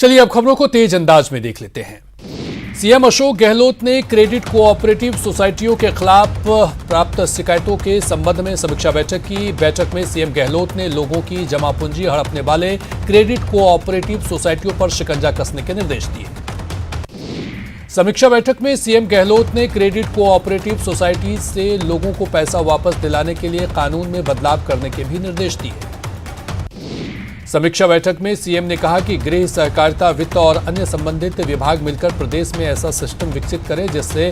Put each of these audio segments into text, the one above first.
चलिए अब खबरों को तेज अंदाज में देख लेते हैं। सीएम अशोक गहलोत ने क्रेडिट कोऑपरेटिव सोसाइटियों के खिलाफ प्राप्त शिकायतों के संबंध में समीक्षा बैठक की। बैठक में सीएम गहलोत ने लोगों की जमा पूंजी हड़पने वाले क्रेडिट कोऑपरेटिव सोसाइटियों पर शिकंजा कसने के निर्देश दिए। समीक्षा बैठक में सीएम गहलोत ने क्रेडिट कोऑपरेटिव सोसाइटी से लोगों को पैसा वापस दिलाने के लिए कानून में बदलाव करने के भी निर्देश दिए। समीक्षा बैठक में सीएम ने कहा कि गृह, सहकारिता, वित्त और अन्य संबंधित विभाग मिलकर प्रदेश में ऐसा सिस्टम विकसित करें जिससे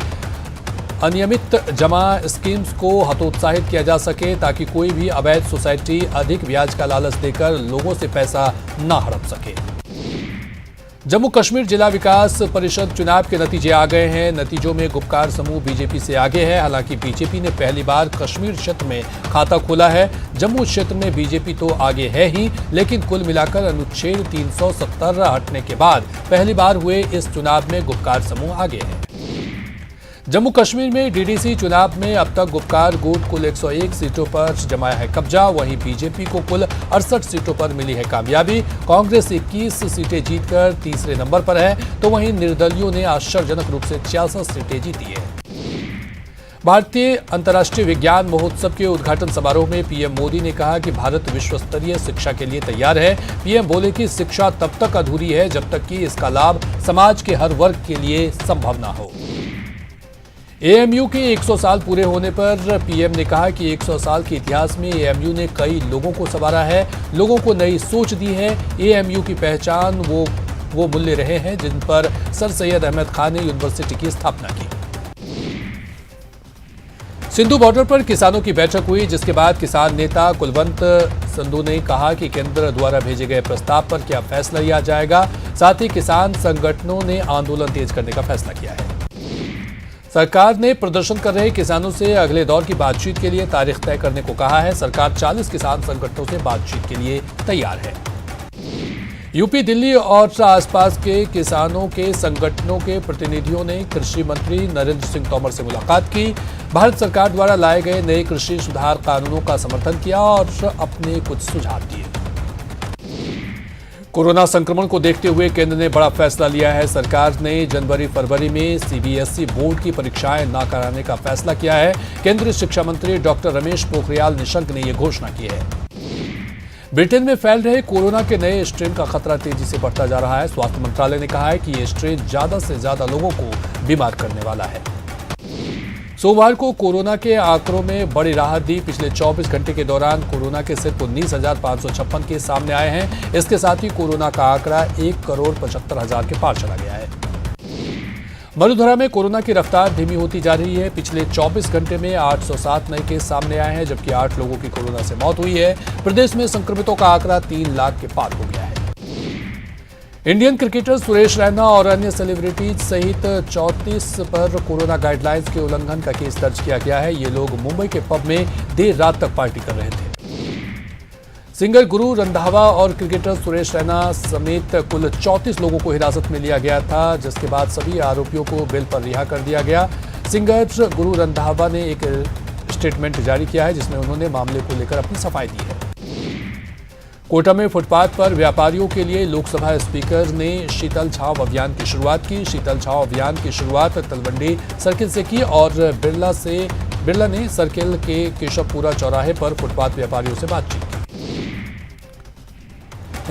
अनियमित जमा स्कीम्स को हतोत्साहित किया जा सके, ताकि कोई भी अवैध सोसाइटी अधिक ब्याज का लालच देकर लोगों से पैसा न हड़प सके। जम्मू कश्मीर जिला विकास परिषद चुनाव के नतीजे आ गए हैं। नतीजों में गुपकार समूह बीजेपी से आगे है। हालांकि बीजेपी ने पहली बार कश्मीर क्षेत्र में खाता खोला है। जम्मू क्षेत्र में बीजेपी तो आगे है ही, लेकिन कुल मिलाकर अनुच्छेद 370 हटने के बाद पहली बार हुए इस चुनाव में गुपकार समूह आगे है। जम्मू कश्मीर में डीडीसी चुनाव में अब तक गुपकार गुट कुल 101 सीटों पर जमाया है कब्जा। वहीं बीजेपी को कुल 68 सीटों पर मिली है कामयाबी। कांग्रेस 21 सीटें जीतकर तीसरे नंबर पर है, तो वहीं निर्दलियों ने आश्चर्यजनक रूप से 66 सीटें जीती है। भारतीय अंतर्राष्ट्रीय विज्ञान महोत्सव के उद्घाटन समारोह में पीएम मोदी ने कहा कि भारत विश्व स्तरीय शिक्षा के लिए तैयार है। पीएम बोले कि शिक्षा तब तक अधूरी है जब तक कि इसका लाभ समाज के हर वर्ग के लिए संभव न हो। एएमयू के 100 साल पूरे होने पर पीएम ने कहा कि 100 साल के इतिहास में एएमयू ने कई लोगों को संवारा है, लोगों को नई सोच दी है। एएमयू की पहचान वो मूल्य रहे हैं जिन पर सर सैयद अहमद खान ने यूनिवर्सिटी की स्थापना की। सिंधु बॉर्डर पर किसानों की बैठक हुई, जिसके बाद किसान नेता कुलवंत संधू ने कहा कि केंद्र द्वारा भेजे गए प्रस्ताव पर क्या फैसला लिया जाएगा। साथ ही किसान संगठनों ने आंदोलन तेज करने का फैसला किया है। सरकार ने प्रदर्शन कर रहे किसानों से अगले दौर की बातचीत के लिए तारीख तय करने को कहा है। सरकार 40 किसान संगठनों से बातचीत के लिए तैयार है। यूपी, दिल्ली और आसपास के किसानों के संगठनों के प्रतिनिधियों ने कृषि मंत्री नरेंद्र सिंह तोमर से मुलाकात की। भारत सरकार द्वारा लाए गए नए कृषि सुधार कानूनों का समर्थन किया और अपने कुछ सुझाव दिए। कोरोना संक्रमण को देखते हुए केंद्र ने बड़ा फैसला लिया है। सरकार ने जनवरी-फरवरी में सीबीएसई बोर्ड की परीक्षाएं न कराने का फैसला किया है। केंद्रीय शिक्षा मंत्री डॉक्टर रमेश पोखरियाल निशंक ने यह घोषणा की है। ब्रिटेन में फैल रहे कोरोना के नए स्ट्रेन का खतरा तेजी से बढ़ता जा रहा है। स्वास्थ्य मंत्रालय ने कहा है कि यह स्ट्रेन ज्यादा से ज्यादा लोगों को बीमार करने वाला है। सोमवार को कोरोना के आंकड़ों में बड़ी राहत दी। पिछले 24 घंटे के दौरान कोरोना के सिर्फ 19,556 केस सामने आए हैं। इसके साथ ही कोरोना का आंकड़ा 1,75,00,000 के पार चला गया है। वडोदरा में कोरोना की रफ्तार धीमी होती जा रही है। पिछले 24 घंटे में 807 नए केस सामने आए हैं, जबकि 8 लोगों की कोरोना से मौत हुई है। प्रदेश में संक्रमितों का आंकड़ा 3 लाख के पार हो गया है। इंडियन क्रिकेटर सुरेश रैना और अन्य सेलिब्रिटीज सहित 34 पर कोरोना गाइडलाइंस के उल्लंघन का केस दर्ज किया गया है। ये लोग मुंबई के पब में देर रात तक पार्टी कर रहे थे। सिंगर गुरु रंधावा और क्रिकेटर सुरेश रैना समेत कुल 34 लोगों को हिरासत में लिया गया था, जिसके बाद सभी आरोपियों को बेल पर रिहा कर दिया गया। सिंगर गुरु रंधावा ने एक स्टेटमेंट जारी किया है, जिसमें उन्होंने मामले को लेकर अपनी सफाई दी है। कोटा में फुटपाथ पर व्यापारियों के लिए लोकसभा स्पीकर ने शीतल छांव अभियान की शुरुआत की। शीतल छांव अभियान की शुरुआत तलवंडी सर्किल से की और बिरला ने सर्किल के केशवपुरा चौराहे पर फुटपाथ व्यापारियों से बातचीत की।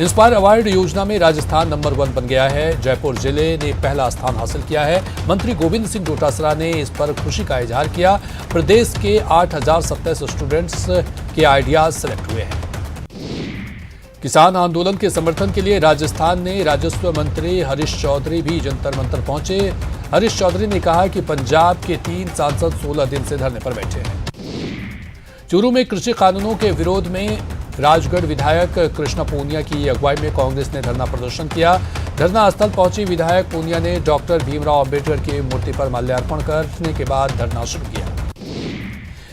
इंस्पायर अवार्ड योजना में राजस्थान नंबर 1 बन गया है। जयपुर जिले ने पहला स्थान हासिल किया है। मंत्री गोविंद सिंह डोटासरा ने इस पर खुशी का इजहार किया। प्रदेश के 8,027 स्टूडेंट्स के आइडियाज सेलेक्ट हुए हैं। किसान आंदोलन के समर्थन के लिए राजस्थान ने राजस्व मंत्री हरीश चौधरी भी जंतर मंतर पहुंचे। हरीश चौधरी ने कहा कि पंजाब के 3 सांसद 16 दिन से धरने पर बैठे हैं। चूरू में कृषि कानूनों के विरोध में राजगढ़ विधायक कृष्णा पूनिया की अगुवाई में कांग्रेस ने धरना प्रदर्शन किया। धरना स्थल पहुंची विधायक पूनिया ने डॉक्टर भीमराव अंबेडकर की मूर्ति पर माल्यार्पण करने के बाद धरना शुरू किया।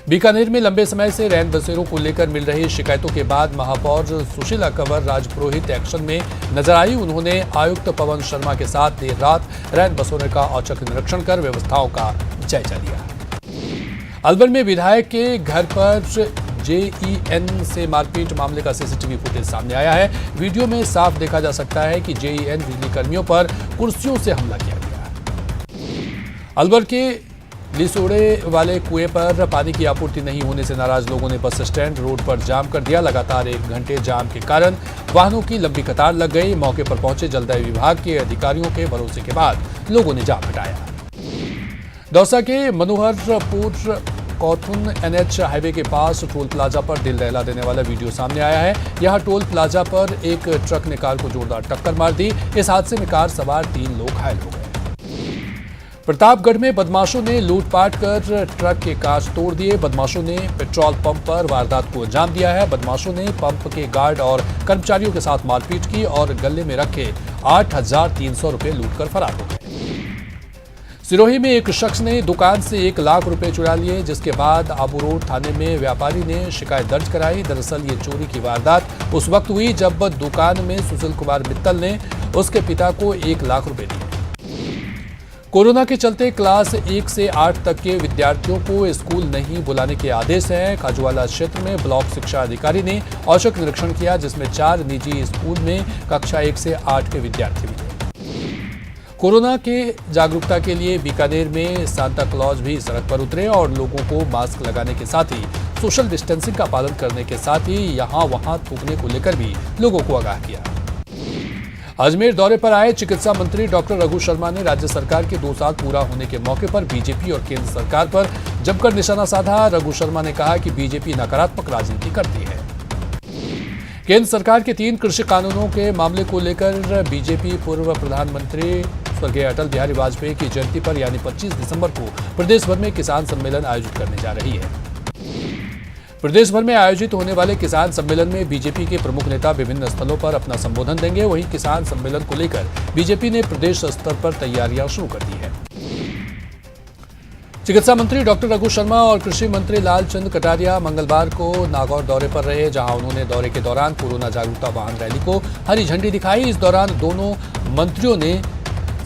बीकानेर में लंबे समय से रैन बसेरों को लेकर मिल रही शिकायतों के बाद महापौर सुशीला कंवर राजपुरोहित एक्शन में नजर आई। उन्होंने आयुक्त पवन शर्मा के साथ देर रात रैन बसेरों का औचक निरीक्षण कर व्यवस्थाओं का जायजा लिया। अलवर में विधायक के घर पर जेईएन से मारपीट मामले का सीसीटीवी फुटेज सामने आया है। वीडियो में साफ देखा जा सकता है कि जेईएन बिजली कर्मियों पर कुर्सियों से हमला किया गया। अलवर के लिसोड़े वाले कुएं पर पानी की आपूर्ति नहीं होने से नाराज लोगों ने बस स्टैंड रोड पर जाम कर दिया। लगातार 1 घंटे जाम के कारण वाहनों की लंबी कतार लग गई। मौके पर पहुंचे जलदाय विभाग के अधिकारियों के भरोसे के बाद लोगों ने जाम हटाया। दौसा के मनोहरपुर कौथुन एनएच हाईवे के पास टोल प्लाजा पर दिल दहला देने वाला वीडियो सामने आया है। यहां टोल प्लाजा पर एक ट्रक ने कार को जोरदार टक्कर मार दी। इस हादसे में कार सवार 3 लोग घायल हो गए। प्रतापगढ़ में बदमाशों ने लूटपाट कर ट्रक के कांच तोड़ दिए। बदमाशों ने पेट्रोल पंप पर वारदात को अंजाम दिया है। बदमाशों ने पंप के गार्ड और कर्मचारियों के साथ मारपीट की और गले में रखे 8,300 रुपए लूटकर फरार हो गए। सिरोही में एक शख्स ने दुकान से 1 लाख रुपए चुरा लिए, जिसके बाद आबू रोड थाने में व्यापारी ने शिकायत दर्ज कराई। दरअसल ये चोरी की वारदात उस वक्त हुई जब दुकान में सुशील कुमार मित्तल ने उसके पिता को 1 लाख रुपए दिए। कोरोना के चलते क्लास 1 से 8 तक के विद्यार्थियों को स्कूल नहीं बुलाने के आदेश हैं। खाजूवाला क्षेत्र में ब्लॉक शिक्षा अधिकारी ने औचक निरीक्षण किया, जिसमें 4 निजी स्कूल में कक्षा 1 से 8 के विद्यार्थी मिले। कोरोना के जागरूकता के लिए बीकानेर में सांता क्लॉज भी सड़क पर उतरे और लोगों को मास्क लगाने के साथ ही सोशल डिस्टेंसिंग का पालन करने के साथ ही यहां वहां थूकने को लेकर भी लोगों को आगाह किया। अजमेर दौरे पर आए चिकित्सा मंत्री डॉक्टर रघु शर्मा ने राज्य सरकार के 2 साल पूरा होने के मौके पर बीजेपी और केंद्र सरकार पर जमकर निशाना साधा। रघु शर्मा ने कहा कि बीजेपी नकारात्मक राजनीति करती है। केंद्र सरकार के 3 कृषि कानूनों के मामले को लेकर बीजेपी पूर्व प्रधानमंत्री स्वर्गीय अटल बिहारी वाजपेयी की जयंती पर यानी 25 दिसंबर को प्रदेश भर में किसान सम्मेलन आयोजित करने जा रही है। प्रदेश भर में आयोजित होने वाले किसान सम्मेलन में बीजेपी के प्रमुख नेता विभिन्न स्थलों पर अपना संबोधन देंगे। वहीं किसान सम्मेलन को लेकर बीजेपी ने प्रदेश स्तर पर तैयारियां शुरू कर दी है। चिकित्सा मंत्री डॉक्टर रघु शर्मा और कृषि मंत्री लालचंद कटारिया मंगलवार को नागौर दौरे पर रहे, जहां उन्होंने दौरे के दौरान कोरोना जागरूकता वाहन रैली को हरी झंडी दिखाई। इस दौरान दोनों मंत्रियों ने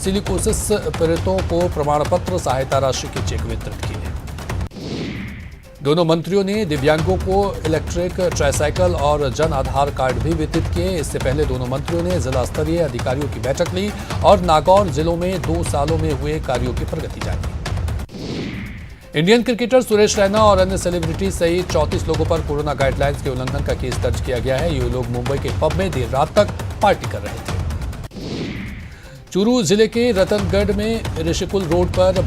सिलिकोसिस पीड़ितों को प्रमाण पत्र, सहायता राशि के चेक वितरित किए। दोनों मंत्रियों ने दिव्यांगों को इलेक्ट्रिक ट्राइसाइकिल और जन आधार कार्ड भी वितरित किए। इससे पहले दोनों मंत्रियों ने जिला स्तरीय अधिकारियों की बैठक ली और नागौर जिलों में 2 सालों में हुए कार्यों की प्रगति जानी। इंडियन क्रिकेटर सुरेश रैना और अन्य सेलिब्रिटी सहित 34 लोगों पर कोरोना गाइडलाइंस के उल्लंघन का केस दर्ज किया गया है। ये लोग मुंबई के पब में देर रात तक पार्टी कर रहे थे। चूरू जिले के रतनगढ़ में ऋषिकुल रोड पर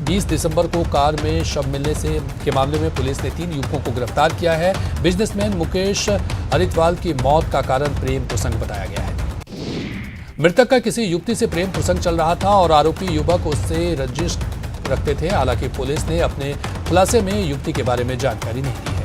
20 दिसंबर को कार में शव मिलने के मामले में पुलिस ने 3 युवकों को गिरफ्तार किया है। बिजनेसमैन मुकेश हरिद्वाल की मौत का कारण प्रेम प्रसंग बताया गया है। मृतक का किसी युवती से प्रेम प्रसंग चल रहा था और आरोपी युवक उससे रंजिश रखते थे। हालांकि पुलिस ने अपने खुलासे में युवती के बारे में जानकारी नहीं दी है।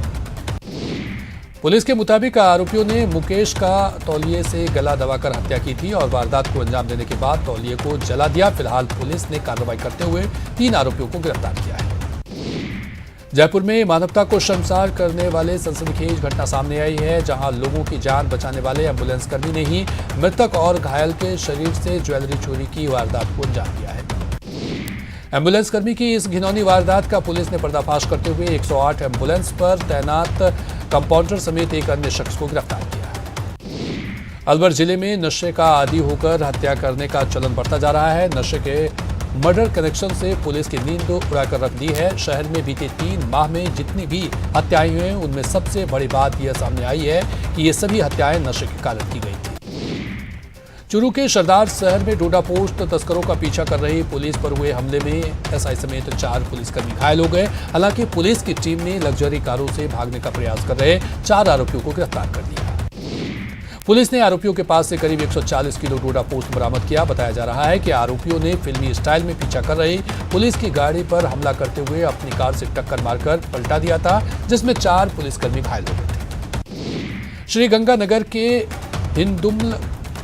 पुलिस के मुताबिक आरोपियों ने मुकेश का तौलिए से गला दबाकर हत्या की थी और वारदात को अंजाम देने के बाद तौलिए को जला दिया। फिलहाल पुलिस ने कार्रवाई करते हुए 3 आरोपियों को गिरफ्तार किया है। जयपुर में मानवता को शर्मसार करने वाले सनसनीखेज घटना सामने आई है, जहां लोगों की जान बचाने वाले एम्बुलेंस कर्मी ने ही मृतक और घायल के शरीर से ज्वेलरी चोरी की वारदात को अंजाम दिया है। एम्बुलेंस कर्मी की इस घिनौनी वारदात का पुलिस ने पर्दाफाश करते हुए 108 एम्बुलेंस पर तैनात कंपाउंडर समेत एक अन्य शख्स को गिरफ्तार किया। अलवर जिले में नशे का आदी होकर हत्या करने का चलन बढ़ता जा रहा है। नशे के मर्डर कनेक्शन से पुलिस की नींद उड़ाकर रख दी है। शहर में बीते 3 माह में जितनी भी हत्याएं हुई हैं, उनमें सबसे बड़ी बात यह सामने आई है कि ये सभी हत्याएं नशे के कारण की गई थी। चूरू के सरदार शहर में डोडा पोस्ट तस्करों का पीछा कर रही पुलिस पर हुए हमले में एसआई समेत 4 पुलिसकर्मी घायल हो गए। हालांकि पुलिस की टीम ने लग्जरी कारों से भागने का प्रयास कर रहे 4 आरोपियों को गिरफ्तार कर लिया। पुलिस ने आरोपियों के पास से करीब 140 किलो डोडा पोस्ट बरामद किया। बताया जा रहा है कि आरोपियों ने फिल्मी स्टाइल में पीछा कर रही पुलिस की गाड़ी पर हमला करते हुए अपनी कार से टक्कर मारकर पलटा दिया था, जिसमें 4 पुलिसकर्मी घायल हो गए थे। श्रीगंगानगर के हिंदुमल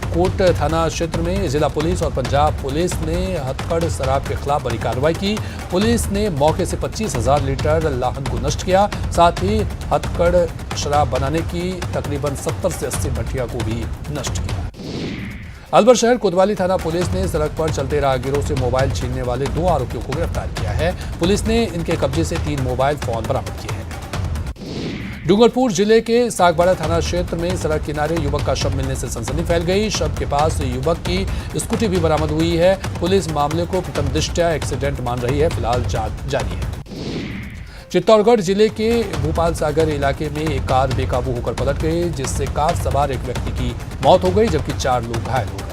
कोट थाना क्षेत्र में जिला पुलिस और पंजाब पुलिस ने हथकड़ शराब के खिलाफ बड़ी कार्रवाई की। पुलिस ने मौके से 25,000 लीटर लाहन को नष्ट किया। साथ ही हथकड़ शराब बनाने की तकरीबन 70 से 80 भट्टियां को भी नष्ट किया। अलवर शहर कोतवाली थाना पुलिस ने सड़क पर चलते राहगीरों से मोबाइल छीनने वाले 2 आरोपियों को गिरफ्तार किया है। पुलिस ने इनके कब्जे से 3 मोबाइल फोन बरामद किए हैं। डूंगरपुर जिले के सागबाड़ा थाना क्षेत्र में सड़क किनारे युवक का शव मिलने से सनसनी फैल गई। शव के पास युवक की स्कूटी भी बरामद हुई है। पुलिस मामले को प्रथम दृष्टया एक्सीडेंट मान रही है। फिलहाल जांच जारी है। चित्तौड़गढ़ जिले के भूपाल सागर इलाके में एक कार बेकाबू होकर पलट गई, जिससे कार सवार एक व्यक्ति की मौत हो गई जबकि 4 लोग घायल हो गए।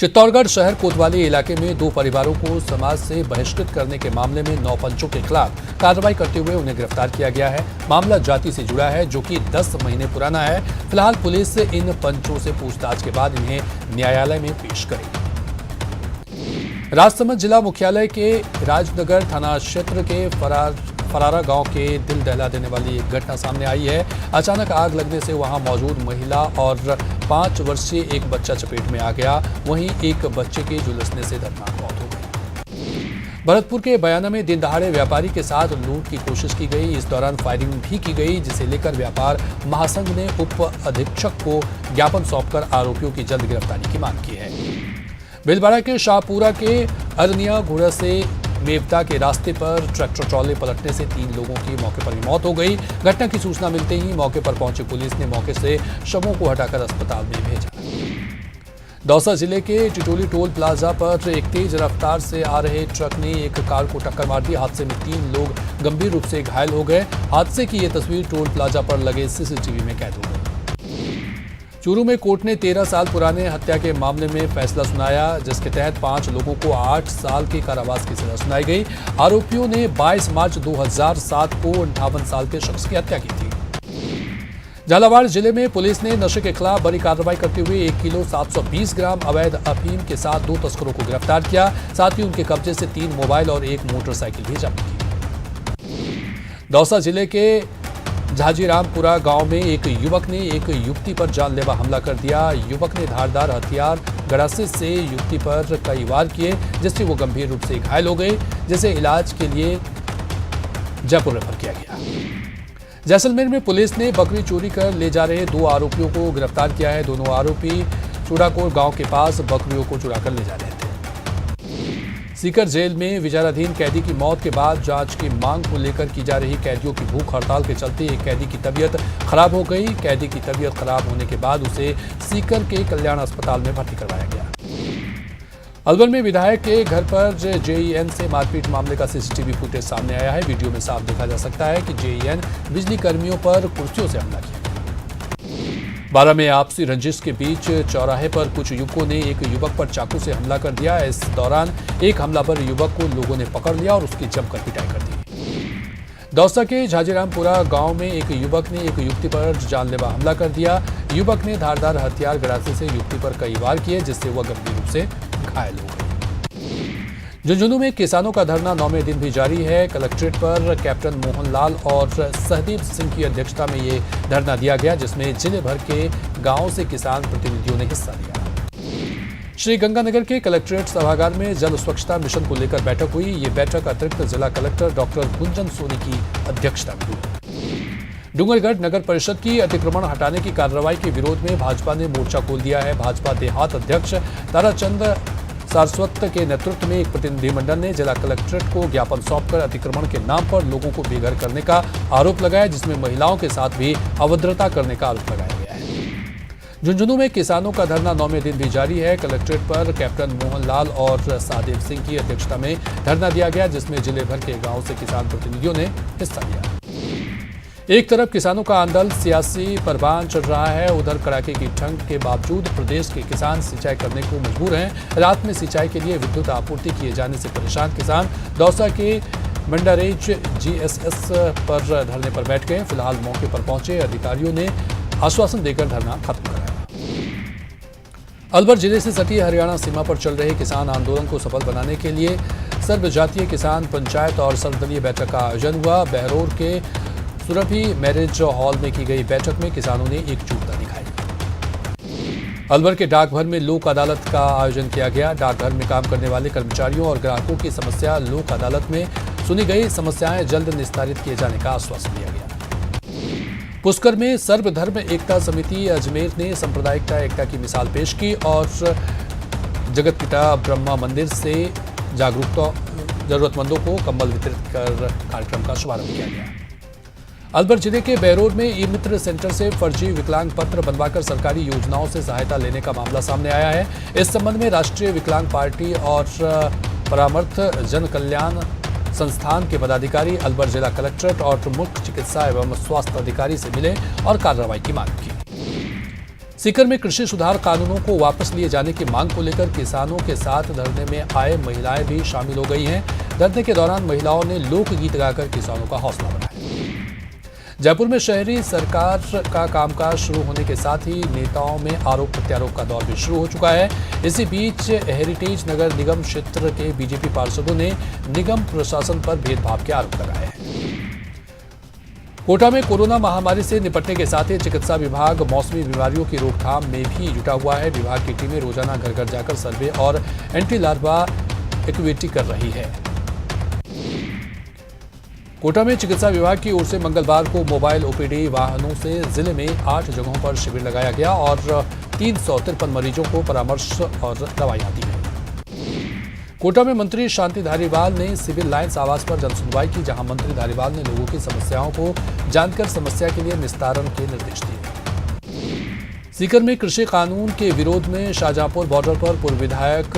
चित्तौड़गढ़ शहर कोतवाली इलाके में 2 परिवारों को समाज से बहिष्कृत करने के मामले में 9 पंचों के खिलाफ कार्रवाई करते हुए उन्हें गिरफ्तार किया गया है। मामला जाति से जुड़ा है, जो कि 10 महीने पुराना है। फिलहाल पुलिस इन पंचों से पूछताछ के बाद इन्हें न्यायालय में पेश करेगी। राजसमंद जिला मुख्यालय के राजनगर थाना क्षेत्र के फरारा गांव के दिल दहला देने वाली एक घटना सामने आई है। अचानक आग लगने से वहां मौजूद महिला और 5 वर्षीय एक बच्चा चपेट में आ गया। वहीं एक बच्चे के झुलसने से दर्दनाक मौत हो गई। भरतपुर के बयाना में दिन दहाड़े व्यापारी के साथ लूट की कोशिश की गई। इस दौरान फायरिंग भी की गई, जिसे लेकर व्यापार महासंघ ने उप अधीक्षक को ज्ञापन सौंपकर आरोपियों की जल्द गिरफ्तारी की मांग की है। भीलवाड़ा के शाहपुरा के अरनिया घोड़ा से मेवता के रास्ते पर ट्रैक्टर ट्रॉले पलटने से 3 लोगों की मौके पर ही मौत हो गई। घटना की सूचना मिलते ही मौके पर पहुंची पुलिस ने मौके से शवों को हटाकर अस्पताल में भेजा। दौसा जिले के टिटोली टोल प्लाजा पर एक तेज रफ्तार से आ रहे ट्रक ने एक कार को टक्कर मार दी। हादसे में 3 लोग गंभीर रूप से घायल हो गए। हादसे की ये तस्वीर टोल प्लाजा पर लगे सीसीटीवी में कैद हो गई। चूरू में कोर्ट ने 13 साल पुराने हत्या के मामले में फैसला सुनाया, जिसके तहत 5 लोगों को 8 साल के कारावास की सजा सुनाई गई। आरोपियों ने 22 मार्च 2007 को 58 साल के शख्स की हत्या की थी। झालावाड़ जिले में पुलिस ने नशे के खिलाफ बड़ी कार्रवाई करते हुए 1 किलो 720 ग्राम अवैध अफीम के साथ 2 तस्करों को गिरफ्तार किया। साथ ही उनके कब्जे से 3 मोबाइल और 1 मोटरसाइकिल भी जब्त की। दौसा जिले के झाजीरामपुरा गांव में एक युवक ने एक युवती पर जानलेवा हमला कर दिया। युवक ने धारदार हथियार गड़ासे से युवती पर कई वार किए, जिससे वो गंभीर रूप से घायल हो गई, जिसे इलाज के लिए जयपुर रेफर किया गया। जैसलमेर में पुलिस ने बकरी चोरी कर ले जा रहे 2 आरोपियों को गिरफ्तार किया है। दोनों आरोपी चूड़ाकोर गांव के पास बकरियों को चुरा कर ले जा रहे थे। सीकर जेल में विचाराधीन कैदी की मौत के बाद जांच की मांग को लेकर की जा रही कैदियों की भूख हड़ताल के चलते एक कैदी की तबीयत खराब हो गई। कैदी की तबीयत खराब होने के बाद उसे सीकर के कल्याण अस्पताल में भर्ती करवाया गया। अलवर में विधायक के घर पर जेईएन से मारपीट मामले का सीसीटीवी फुटेज सामने आया है। वीडियो में साफ देखा जा सकता है कि जेईएन बिजली कर्मियों पर कुर्सियों से हमला किया। 12 में आपसी रंजिश के बीच चौराहे पर कुछ युवकों ने एक युवक पर चाकू से हमला कर दिया। इस दौरान एक हमलावर युवक को लोगों ने पकड़ लिया और उसकी जमकर पिटाई कर दी। दौसा के झाजीरामपुरा गांव में एक युवक ने एक युवती पर जानलेवा हमला कर दिया। युवक ने धारदार हथियार गड़ासे से युवती पर कई वार किए, जिससे वह गंभीर रूप से घायल हो गई। झुंझुनू में किसानों का धरना 9वें दिन भी जारी है। कलेक्ट्रेट पर कैप्टन मोहनलाल और सहदेव सिंह की अध्यक्षता में ये धरना दिया गया, जिसमें जिले भर के गांवों से किसान प्रतिनिधियों ने हिस्सा लिया। श्रीगंगानगर के कलेक्ट्रेट सभागार में जल स्वच्छता मिशन को लेकर बैठक हुई। ये बैठक अतिरिक्त जिला कलेक्टर डॉक्टर गुंजन सोनी की अध्यक्षता में हुई। डूंगरगढ़ नगर परिषद की अतिक्रमण हटाने की कार्रवाई के विरोध में भाजपा ने मोर्चा खोल दिया है। भाजपा देहात अध्यक्ष ताराचंद सारस्वत के नेतृत्व में एक प्रतिनिधिमंडल ने जिला कलेक्ट्रेट को ज्ञापन सौंपकर अतिक्रमण के नाम पर लोगों को बेघर करने का आरोप लगाया, जिसमें महिलाओं के साथ भी अभद्रता करने का आरोप लगाया गया है। झुंझुनू में किसानों का धरना 9वें दिन भी जारी है। कलेक्ट्रेट पर कैप्टन मोहनलाल और सहदेव सिंह की अध्यक्षता में धरना दिया गया, जिसमें जिले भर के गांवों से किसान प्रतिनिधियों ने हिस्सा लिया। एक तरफ किसानों का आंदोलन सियासी परवान चढ़ रहा है, उधर कड़ाके की ठंड के बावजूद प्रदेश के किसान सिंचाई करने को मजबूर हैं। रात में सिंचाई के लिए विद्युत आपूर्ति किए जाने से परेशान किसान दौसा के मंडारेज जीएसएस पर धरने पर बैठ गए। फिलहाल मौके पर पहुंचे अधिकारियों ने आश्वासन देकर धरना खत्म कराया। अलवर जिले से सटी हरियाणा सीमा पर चल रहे किसान आंदोलन को सफल बनाने के लिए सर्वजातीय किसान पंचायत और सर्वदलीय बैठक का आयोजन हुआ। बहरोर के सुरभि मैरिज हॉल में की गई बैठक में किसानों ने एकजुटता दिखाई। अलवर के डाकघर में लोक अदालत का आयोजन किया गया। डाकघर में काम करने वाले कर्मचारियों और ग्राहकों की समस्या लोक अदालत में सुनी गई। समस्याएं जल्द निस्तारित किए जाने का आश्वासन दिया गया। पुष्कर में सर्वधर्म एकता समिति अजमेर ने सांप्रदायिकता एकता की मिसाल पेश की और जगतपिता ब्रह्मा मंदिर से जागरूकता जरूरतमंदों को कंबल वितरित कर कार्यक्रम का शुभारंभ किया गया। अलवर जिले के बहरोड में ई मित्र सेंटर से फर्जी विकलांग पत्र बनवाकर सरकारी योजनाओं से सहायता लेने का मामला सामने आया है। इस संबंध में राष्ट्रीय विकलांग पार्टी और परामर्श जन कल्याण संस्थान के पदाधिकारी अलवर जिला कलेक्ट्रेट और मुख्य चिकित्सा एवं स्वास्थ्य अधिकारी से मिले और कार्रवाई की मांग की। सीकर में कृषि सुधार कानूनों को वापस लिए जाने की मांग को लेकर किसानों के साथ धरने में आए महिलाएं भी शामिल हो गई हैं। धरने के दौरान महिलाओं ने लोकगीत गाकर किसानों का हौसला बढ़ाया। जयपुर में शहरी सरकार का कामकाज शुरू होने के साथ ही नेताओं में आरोप प्रत्यारोप का दौर भी शुरू हो चुका है। इसी बीच हेरिटेज नगर निगम क्षेत्र के बीजेपी पार्षदों ने निगम प्रशासन पर भेदभाव के आरोप लगाए हैं। कोटा में कोरोना महामारी से निपटने के साथ ही चिकित्सा विभाग मौसमी बीमारियों की रोकथाम में भी जुटा हुआ है। विभाग की टीमें रोजाना घर घर जाकर सर्वे और एंटी लार्वा एक्टिविटी कर रही है। कोटा में चिकित्सा विभाग की ओर से मंगलवार को मोबाइल ओपीडी वाहनों से जिले में 8 जगहों पर शिविर लगाया गया और 353 मरीजों को परामर्श और दवाइयां दी गई। कोटा में मंत्री शांति धारीवाल ने सिविल लाइन्स आवास पर जनसुनवाई की, जहां मंत्री धारीवाल ने लोगों की समस्याओं को जानकर समस्या के लिए निस्तारण के निर्देश दिए। सीकर में कृषि कानून के विरोध में शाहजहांपुर बॉर्डर पर पूर्व विधायक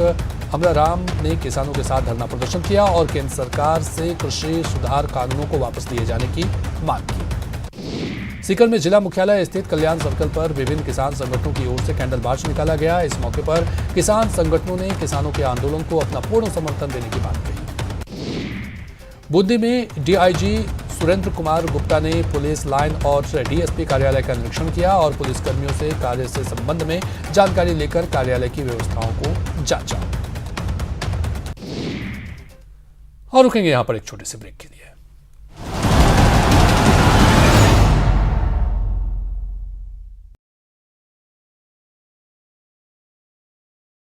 अमराराम ने किसानों के साथ धरना प्रदर्शन किया और केंद्र सरकार से कृषि सुधार कानूनों को वापस लिए जाने की मांग की। सीकर में जिला मुख्यालय स्थित कल्याण सर्कल पर विभिन्न किसान संगठनों की ओर से कैंडल मार्च निकाला गया। इस मौके पर किसान संगठनों ने किसानों के आंदोलन को अपना पूर्ण समर्थन देने की बात कही। बूंदी में डीआईजी सुरेंद्र कुमार गुप्ता ने पुलिस लाइन और डीएसपी कार्यालय का निरीक्षण किया और पुलिसकर्मियों से कार्य से संबंध में जानकारी लेकर कार्यालय की व्यवस्थाओं को जांचा। और रुकेंगे यहां पर एक छोटे से ब्रेक के लिए।